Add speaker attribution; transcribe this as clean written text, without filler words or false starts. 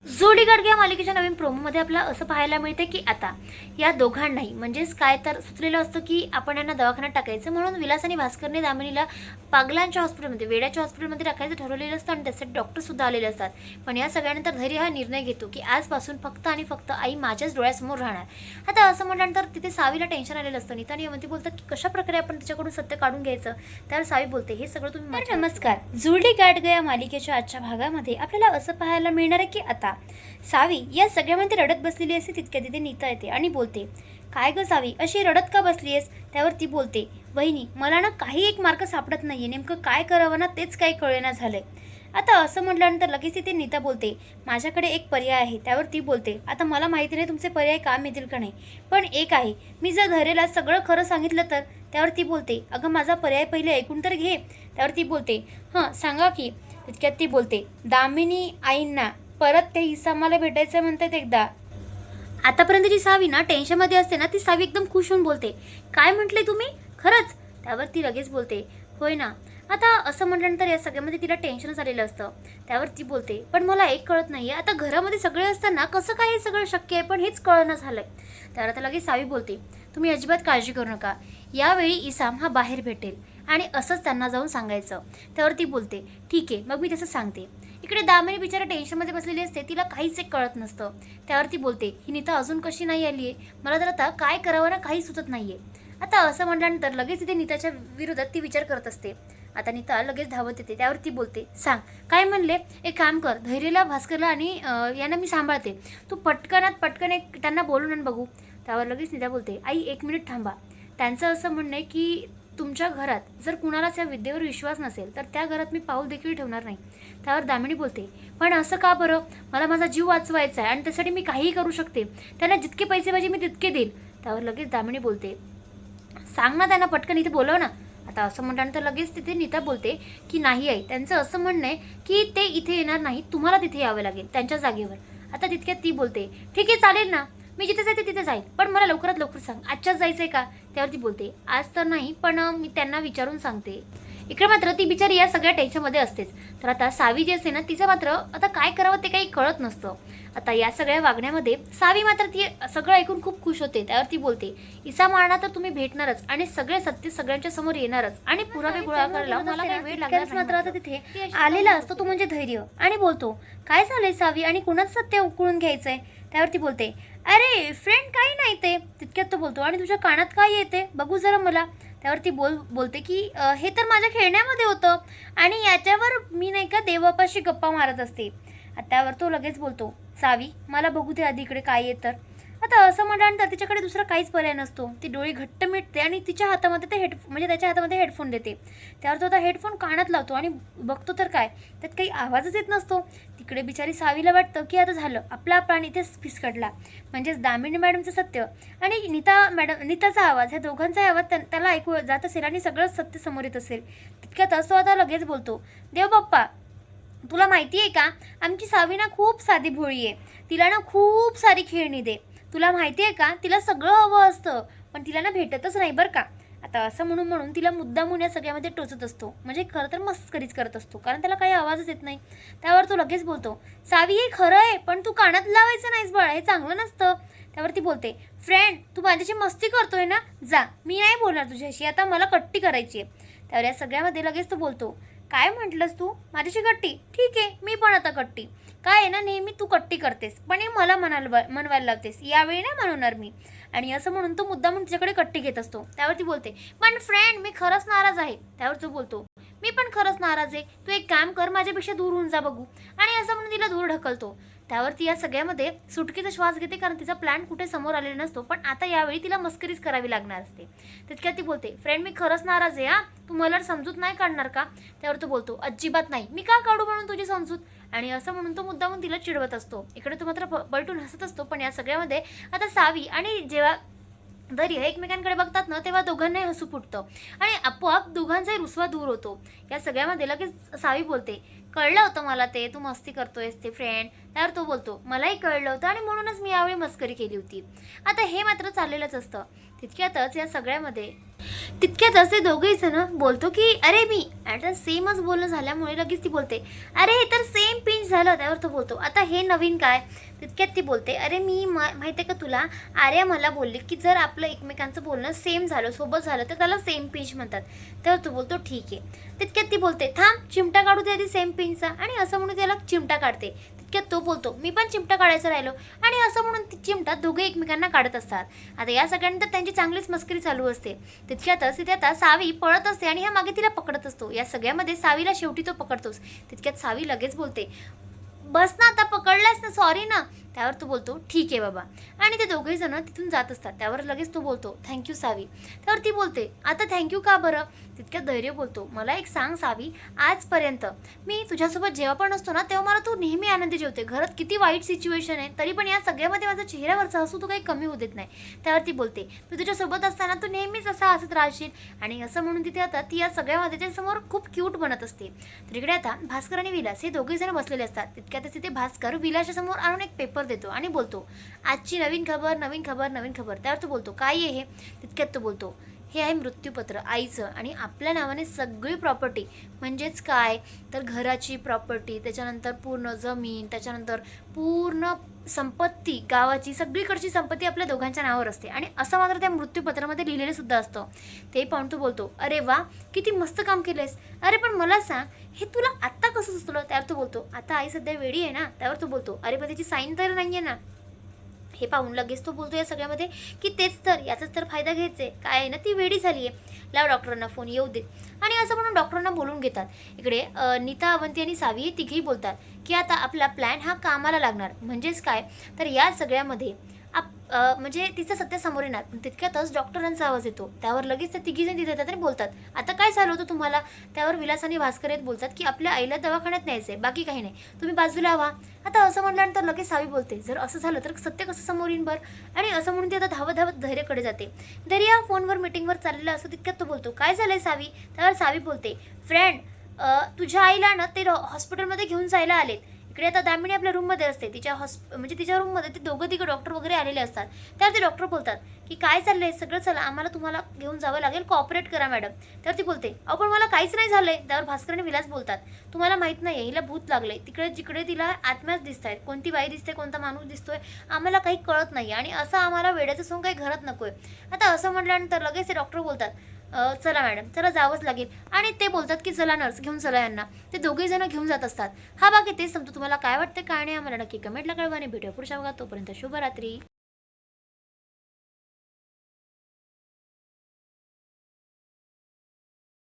Speaker 1: जोडी गाडगे या मालिकेच्या नवीन प्रोमोमध्ये आपल्याला असं पाहायला मिळते की आता या दोघांनाही म्हणजेच काय तर सुचलेलं असतं की आपण यांना दवाखान्यात टाकायचं, म्हणून विलास आणि भास्करने दामिनीला पागलांच्या हॉस्पिटलमध्ये, वेड्याच्या हॉस्पिटलमध्ये टाकायचं ठरवलेलं असतं आणि त्यासाठी डॉक्टरसुद्धा आलेले असतात. पण या सगळ्यानंतर धैर्य हा निर्णय घेतो की आजपासून फक्त आणि फक्त आई माझ्याच डोळ्यासमोर राहणार. आता असं म्हटल्यानंतर तिथे सावीला टेन्शन आलेलं असतं. नीता आणि अवंती बोलतात की कशा प्रकारे आपण तिच्याकडून सत्य काढून घ्यायचं. त्यावर सावी बोलते, हे सगळं तुम्ही नमस्कार. जोडी गाडगे या मालिकेच्या आजच्या भागामध्ये आपल्याला असं पाहायला मिळणार आहे की आता सावी या सगळ्यामध्ये रडत बसलेली असते. तितक्या तिथे नीता येते आणि बोलते, काय ग सावी अशी रडत का बसली आहेस. त्यावर ती बोलते, वहिनी मला ना काही एक मार्क सापडत नाहीये, नेमकं काय करावं ना तेच काही कळेना झालंय. आता असं म्हटल्यानंतर लगेच तिथे नीता बोलते, माझ्याकडे एक पर्याय आहे. त्यावर ती बोलते, आता मला माहिती नाही तुमचे पर्याय काम येतील का नाही, पण एक आहे, मी जर धैर्यला सगळं खरं सांगितलं तर. त्यावर ती बोलते, अगं माझा पर्याय पहिले ऐकून तर घे. त्यावर ती बोलते, हां सांगा की. तितक्यात ती बोलते, दामिनी आईंना परत ते हिस्सा मला भेटायचं म्हणतात एकदा. आतापर्यंत जी सावी ना टेन्शनमध्ये असते ना, ती सावी एकदम खुश होऊन बोलते, काय म्हटले तुम्ही खरंच. त्यावर ती लगेच बोलते, होय ना. आता असं म्हटल्यानंतर या सगळ्यामध्ये तिला टेन्शन झालेलं असतं. त्यावर ती बोलते, पण मला एक कळत नाही आहे, आता घरामध्ये सगळे असताना कसं काय हे सगळं शक्य आहे, पण हेच कळणं झालं आहे. त्यावर आता लगेच सावी बोलते, तुम्ही अजिबात काळजी करू नका, यावेळी इसाम हा बाहेर भेटेल आणि असंच त्यांना जाऊन सांगायचं. त्यावर ती बोलते, ठीक आहे मग मी तसं सांगते. इकडे दामिनी बिचारा टेन्शनमध्ये बसलेली असते, तिला काहीच एक कळत नसतं. त्यावर ती बोलते, ही नीता अजून कशी नाही आली आहे, मला तर आता काय करावं ना काही सुचत नाही आहे. आता असं म्हटल्यानंतर लगेच तिथे नीताच्या विरोधात ती विचार करत असते. आता नीता लगेच धावत येते. त्यावर ती बोलते, सांग काय म्हणले. एक काम कर, धैर्यला, भास्करला आणि यांना मी सांभाळते, तू पटकन एक त्यांना बोलून आण बघू. त्यावर लगेच नीता बोलते, आई एक मिनिट थांबा, त्यांचं असं म्हणणं आहे की तुमच्या घरात जर कुणालाच या विद्येवर विश्वास नसेल तर त्या घरात मी पाऊल देखील ठेवणार नाही. त्यावर दामिनी बोलते, पण असं का बरं, मला माझा जीव वाचवायचा आहे आणि त्यासाठी मी काहीही करू शकते, त्यांना जितके पैसे पाहिजे मी तितके देईल. त्यावर लगेच दामिनी बोलते, सांग ना त्यांना पटकन इथे बोलव ना. आता असं म्हटल्यानंतर लगेच तिथे नीता बोलते की नाही आहे, त्यांचं असं म्हणणं आहे की ते इथे येणार नाही, तुम्हाला तिथे यावं लागेल त्यांच्या जागेवर. आता तितक्यात ती बोलते, ठीक आहे चालेल ना, मी जिथे जायचं तिथे जाईल, पण मला लवकरात लवकर सांग, आजच्याच जायचं आहे का. त्यावर ती बोलते, आज तर नाही, पण मी त्यांना विचारून सांगते. इकडे मात्र ती बिचारी या सगळ्या टेन्शनमध्ये असतेच. तर आता सावी जी असते ना, तिचं मात्र आता काय करावं ते काही कळत नसतं. आता या सगळ्या वागण्यामध्ये सावी मात्र ती सगळं ऐकून खूप खुश होते. त्यावर ती बोलते, इसा मारणार तर तुम्ही भेटणारच आणि सगळे सत्य सगळ्यांच्या समोर येणारच आणि पुरावे गोळा करायला मला काही वेळ लागणार मात्र आता तिथे आलेला असतो तो म्हणजे धैर्य आणि बोलतो, काय झालंय सावी आणि कुणाचं सत्य उकळून घ्यायचंय. त्यावर ती बोलते, अरे फ्रेंड काही नाही ते. तितक्यात तो बोलतो, आणि तुझ्या कानात काय येते बघू जरा मला. त्यावर ती बोलते की हे तर माझ्या खेळण्यामध्ये होतं आणि याच्यावर मी नाही का देवबापाशी गप्पा मारत असते. त्यावर तो लगेच बोलतो, सावी मला बघू दे आधी इकडे काय आहे तर. आता असं म्हटल्यानंतर तिच्याकडे दुसरा काहीच पर्याय नसतो. ती डोळे घट्ट मिटते आणि तिच्या हातामध्ये ते म्हणजे त्याच्या हातामध्ये हेडफोन देते. त्यावर तो आता हेडफोन कानात लावतो आणि बघतो तर काय, त्यात काही आवाजच येत नसतो. तिकडे बिचारी सावीला वाटतं की आता झालं, आपला प्राण इथेच फिसकटला. म्हणजेच दामिनी मॅडमचं सत्य आणि नीताचा आवाज, ह्या दोघांचा आवाज त्याला ऐकू जात असेल आणि सगळंच सत्य समोर येत असेल. तितक्यात तो आता लगेच बोलतो, देव बाप्पा तुला माहिती आहे का, आमची सावी ना खूप साधी भोळी आहे, तिला ना खूप सारी खेळणी दे. तुला माहिती आहे का, तिला सगळं हवं असतं पण तिला ना भेटतच नाही बरं का. आता असं म्हणून तिला मुद्दामून या सगळ्यामध्ये टोचत असतो, म्हणजे खरं तर मस्करीच करत असतो, कारण त्याला काही आवाजच येत नाही. त्यावर तो लगेच बोलतो, सावी हे खरं आहे पण तू कानात लावायचं नाहीस बाळा, हे चांगलं नसतं. त्यावर ती बोलते, फ्रेंड तू माझ्याशी मस्ती करतोय ना, जा मी नाही बोलणार तुझ्याशी, आता मला कट्टी करायची आहे. त्यावर या सगळ्यामध्ये लगेच तो बोलतो, काय म्हटलंस तू माझ्याशी कट्टी, ठीक आहे मी पण आता कट्टी. काय आहे ना, नेहमी तू कट्टी करतेस पण हे मला मनवायला लावतेस, यावेळी नाही म्हणणार मी. आणि असं म्हणून तो मुद्दा म्हणून तिच्याकडे कट्टी घेत असतो. त्यावर ती बोलते, पण फ्रेंड मी खरंच नाराज आहे. त्यावर तो बोलतो, मी पण खरंच नाराज आहे, तू एक काम कर माझ्यापेक्षा दूर होऊन जा बघू. आणि असं म्हणून तिला दूर ढकलतो. त्यावर ती या सगळ्यामध्ये सुटकेचा श्वास घेते, कारण तिचा प्लॅन कुठे समोर आलेला नसतो, पण आता यावेळी तिला मस्करीच करावी लागणार असते. तितक्यात ती बोलते, फ्रेंड मी खरंच नाराज आहे, तू मला समजूत नाही काढणार का. त्यावर तो बोलतो, अजिबात नाही, मी का काढू म्हणून तुझी समजूत. आणि असं म्हणून तो मुद्दामून तिला चिडवत असतो. इकडे तो मात्र पलटून हसत असतो. पण या सगळ्यामध्ये आता सावी आणि जेव्हा धैर्य एकमेकांकडे बघतात ना, तेव्हा दोघांनाही हसू फुटतं आणि आपोआप दोघांचाही रुसवा दूर होतो. या सगळ्यामध्ये लगेच सावी बोलते, कळलं होतं मला ते तू मस्ती करतोयस ते फ्रेंड. त्यावर तो बोलतो, मलाही कळलं होतं आणि म्हणूनच मी यावेळी मस्करी केली होती. आता हे मात्र चाललेलंच असतं. तितक्यातच या सगळ्यामध्ये तितक्यातच ते दोघेही जण बोलतो की अरे मी आता सेमच बोलणं झाल्यामुळे लगेच ती बोलते अरे हे तर सेम पिंच झालं. त्यावर तो बोलतो आता हे नवीन काय. तितक्यात ती बोलते अरे मी माहिती आहे का तुला, आर्या मला बोलली की जर आपलं एकमेकांचं बोलणं सेम झालं सोबत झालं तर त्याला सेम पिंच म्हणतात. तर तो बोलतो ठीक आहे. तितक्यात ती बोलते थांब चिमटा काढू दे आधी सेम पिंचचा, आणि असं म्हणून त्याला चिमटा काढते. तितक्यात तो बोलतो मी पण चिमटा काढायचं राहिलो, आणि असं म्हणून ती चिमटा दोघे एकमेकांना काढत असतात. आता या सगळ्यांनंतर त्यांची चांगलीच मस्करी चालू असते. तितक्यातच तिथे आता सावी पळत असते आणि ह्या मागे तिला पकडत असतो. या सगळ्यामध्ये सावीला शेवटी तो पकडतोस. तितक्यात सावी लगेच बोलते बस ना आता पकडलास ना, सॉरी ना. त्यावर तो बोलतो ठीक आहे बाबा, आणि ते दोघेही जण तिथून जात असतात. त्यावर लगेच तो बोलतो थँक्यू सावी. त्यावर ती बोलते आता थँक्यू का बरं. तितक्यात धैर्य बोलतो मला एक सांग सावी, आजपर्यंत मी तुझ्यासोबत जेव्हा पण असतो ना तेव्हा मला तू नेहमी आनंदी जेवते. घरात किती वाईट सिच्युएशन आहे तरी पण या सगळ्यामध्ये माझा चेहऱ्यावरचा हसू तू काही कमी होऊ देत नाही. त्यावर ती बोलते मी तुझ्यासोबत असताना तू नेहमीच असा हसत राहशील, आणि असं म्हणून तिथे आता ती या सगळ्यामध्ये त्याच्यासमोर खूप क्यूट बनत असते. तर इकडे आता भास्कर आणि विलास हे दोघे जण बसलेले असतात. तितक्यातच तिथे भास्कर विलासच्या समोर आणून एक पेपर देतो आणि बोलतो आजची नवीन खबर नवीन खबर नवीन खबर. त्यावर तो बोलतो काय आहे हे. तितक्यात तो बोलतो हे आहे मृत्यूपत्र आईचं, आणि आपल्या नावाने सगळी प्रॉपर्टी, म्हणजेच काय तर घराची प्रॉपर्टी, त्याच्यानंतर पूर्ण जमीन, त्याच्यानंतर पूर्ण संपत्ती, गावाची सगळीकडची संपत्ती आपल्या दोघांच्या नावावर असते, आणि असं मात्र त्या मृत्यूपत्रामध्ये लिहिलेलं सुद्धा असतं. ते पाहून तो बोलतो अरे वा किती मस्त काम केलंयस. अरे पण मला सांग हे तुला आत्ता कसं सुचलं. त्यावर तो बोलतो आता आई सध्या वेडी आहे ना. त्यावर तो बोलतो अरे पण त्याची साईन तर नाही आहे ना. हे पाहून लगेच तो बोलतो या सगळ्यामध्ये की तेच तर याचाच तर फायदा घ्यायचे काय आहे ना, ती वेडी झाली आहे, लाव डॉक्टरांना फोन येऊ दे. आणि असं म्हणून डॉक्टरांना बोलून घेतात. इकडे नीता, अवंती आणि सावी हे तिघेही बोलतात की आता आपला प्लॅन हा कामाला लागणार. म्हणजेच काय तर या सगळ्यामध्ये म्हणजे तिचं सत्य समोर येणार. पण तितक्यातच डॉक्टरांचा आवाज येतो. त्यावर लगेच त्या तिघीजण तिथे येतात आणि बोलतात आता काय झालं होतं तुम्हाला. त्यावर विलास आणि भास्कर येत बोलतात की आपल्या आईला दवाखान्यात न्यायचं आहे, बाकी काही नाही, तुम्ही बाजूला व्हा. आता असं म्हटल्यानंतर लगेच सावी बोलते जर असं झालं तर सत्य कसं समोर येईन बरं. आणि असं म्हणून ती आता धावत धावत धैर्यकडे जाते. धैर्य फोनवर मीटिंगवर चाललेला असतो. तितक्यात तो बोलतो काय झालंय सावी. त्यावर सावी बोलते फ्रेंड तुझ्या आईला ना ते हॉस्पिटलमध्ये घेऊन जायला आलेत. इकडे आता दामिनी आपल्या रूममध्ये असते, म्हणजे तिच्या रूममध्ये ते दोघं तिघं डॉक्टर वगैरे आलेले असतात. त्यावर ते डॉक्टर बोलतात की काय चाललंय सगळं, चला आम्हाला तुम्हाला घेऊन जावं लागेल, कॉपरेट करा मॅडम. त्यावर ती बोलते अहो पण मला काहीच नाही झालंय. त्यावर भास्कर आणि विलास बोलतात तुम्हाला माहीत नाही हिला भूत लागलंय, तिकडे जिकडे तिला आत्म्याच दिसत आहेत, कोणती बाई दिसते कोणता माणूस दिसतोय आम्हाला काही कळत नाही, आणि असं आम्हाला वेड्याचं सोंग काही घरात नकोय. आता असं म्हटल्यानंतर लगेच ते डॉक्टर बोलतात चला मॅडम चला जावंच लागेल, आणि ते बोलतात की चला नर्स घेऊन चला यांना. ते दोघेही जण घेऊन जात असतात. हा बाकी तेच सांगतो तुम्हाला काय वाटतं काय नाही आम्हाला नक्की कमेंटला कळवा आणि भेटूया पुढच्या भागात. तोपर्यंत शुभरात्री.